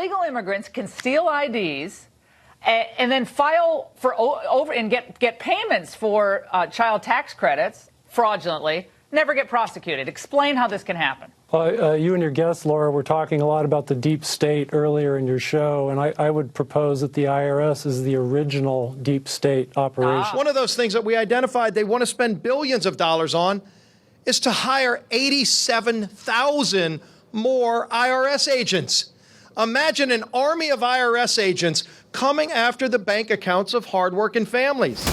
illegal immigrants can steal IDs and then file for over and get payments for child tax credits fraudulently, never get prosecuted. Explain how this can happen. You and your guest, Laura, were talking a lot about the deep state earlier in your show, and I would propose that the IRS is the original deep state operation. One of those things that we identified they want to spend billions of dollars on is to hire 87,000 more IRS agents. Imagine an army of IRS agents coming after the bank accounts of hardworking families.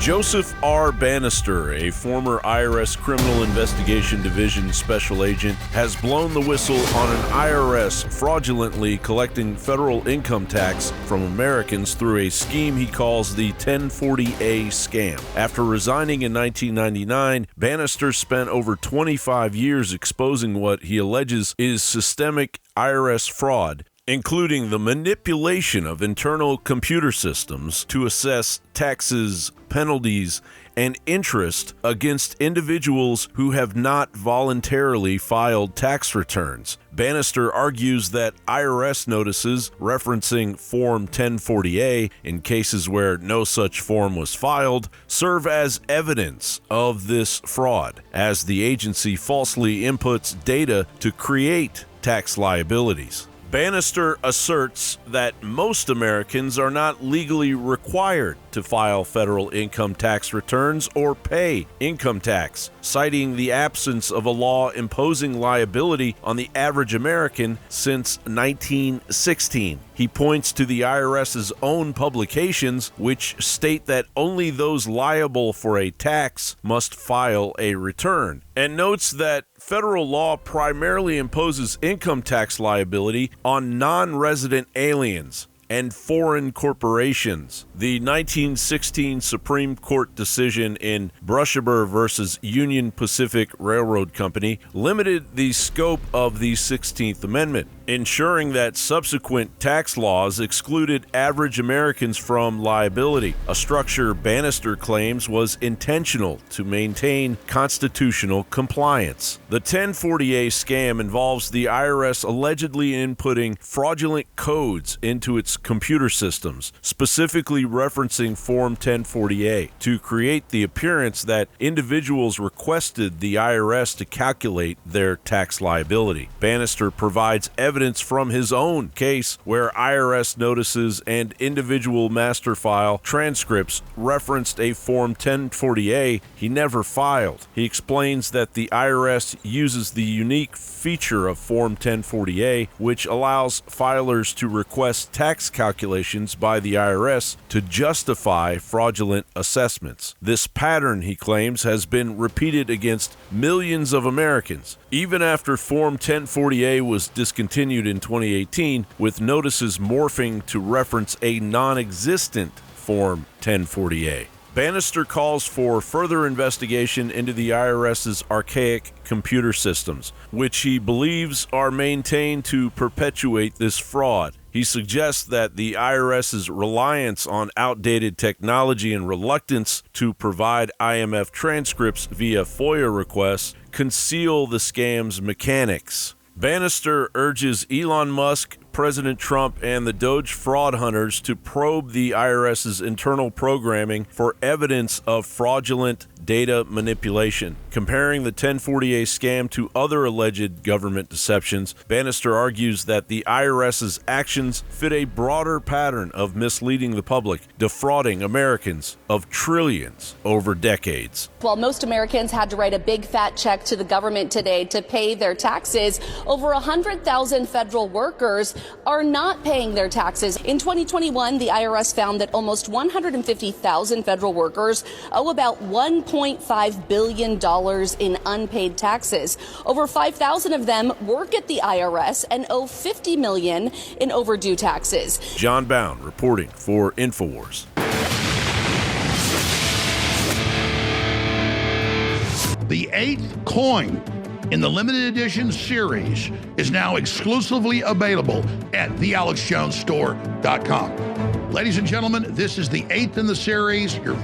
Joseph R. Banister, a former IRS Criminal Investigation Division special agent, has blown the whistle on an IRS fraudulently collecting federal income tax from Americans through a scheme he calls the 1040A scam. After resigning in 1999, Banister spent over 25 years exposing what he alleges is systemic IRS fraud, including the manipulation of internal computer systems to assess taxes, penalties, and interest against individuals who have not voluntarily filed tax returns. Banister argues that IRS notices referencing Form 1040A in cases where no such form was filed serve as evidence of this fraud, as the agency falsely inputs data to create tax liabilities. Banister asserts that most Americans are not legally required to file federal income tax returns or pay income tax, citing the absence of a law imposing liability on the average American since 1916. He points to the IRS's own publications, which state that only those liable for a tax must file a return, and notes that federal law primarily imposes income tax liability on non-resident aliens and foreign corporations. The 1916 Supreme Court decision in Brushaber versus Union Pacific Railroad Company limited the scope of the 16th Amendment, ensuring that subsequent tax laws excluded average Americans from liability, a structure Banister claims was intentional to maintain constitutional compliance. The 1040A scam involves the IRS allegedly inputting fraudulent codes into its computer systems, specifically referencing Form 1040A, to create the appearance that individuals requested the IRS to calculate their tax liability. Banister provides evidence from his own case where IRS notices and individual master file transcripts referenced a Form 1040A he never filed. He explains that the IRS uses the unique feature of Form 1040A, which allows filers to request tax calculations by the IRS to justify fraudulent assessments. This pattern, he claims, has been repeated against millions of Americans, even after Form 1040A was discontinued in 2018, with notices morphing to reference a non-existent Form 1040A. Banister calls for further investigation into the IRS's archaic computer systems, which he believes are maintained to perpetuate this fraud. He suggests that the IRS's reliance on outdated technology and reluctance to provide IMF transcripts via FOIA requests conceal the scam's mechanics. Banister urges Elon Musk, President Trump, and the Doge fraud hunters to probe the IRS's internal programming for evidence of fraudulent data manipulation. Comparing the 1040A scam to other alleged government deceptions, Banister argues that the IRS's actions fit a broader pattern of misleading the public, defrauding Americans of trillions over decades. While most Americans had to write a big fat check to the government today to pay their taxes, over 100,000 federal workers are not paying their taxes. In 2021, the IRS found that almost 150,000 federal workers owe about $1.5 billion in unpaid taxes. Over 5,000 of them work at the IRS and owe $50 million in overdue taxes. John Bound reporting for InfoWars. The 8th coin in the limited edition series is now exclusively available at thealexjonesstore.com. Ladies and gentlemen, this is the 8th in the series. Your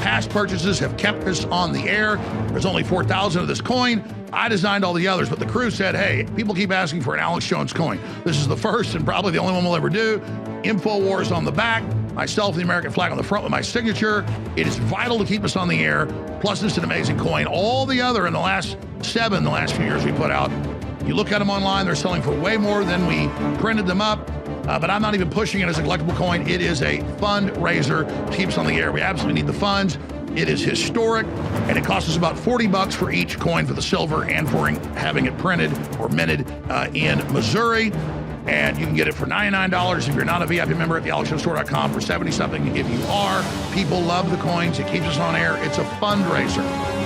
past purchases have kept us on the air. There's only 4,000 of this coin. I designed all the others, but the crew said, hey, people keep asking for an Alex Jones coin. This is the first and probably the only one we'll ever do. InfoWars on the back, myself, the American flag on the front with my signature. It is vital to keep us on the air. Plus, it's an amazing coin. All the other in the last few years we put out, you look at them online, they're selling for way more than we printed them up. But I'm not even pushing it as a collectible coin. It is a fundraiser to keep us on the air. We absolutely need the funds. It is historic, and it costs us about $40 for each coin for the silver and for having it printed or minted in Missouri. And you can get it for $99 if you're not a VIP member at thealexjonesstore.com, for $70-something if you are. People love the coins. It keeps us on air. It's a fundraiser.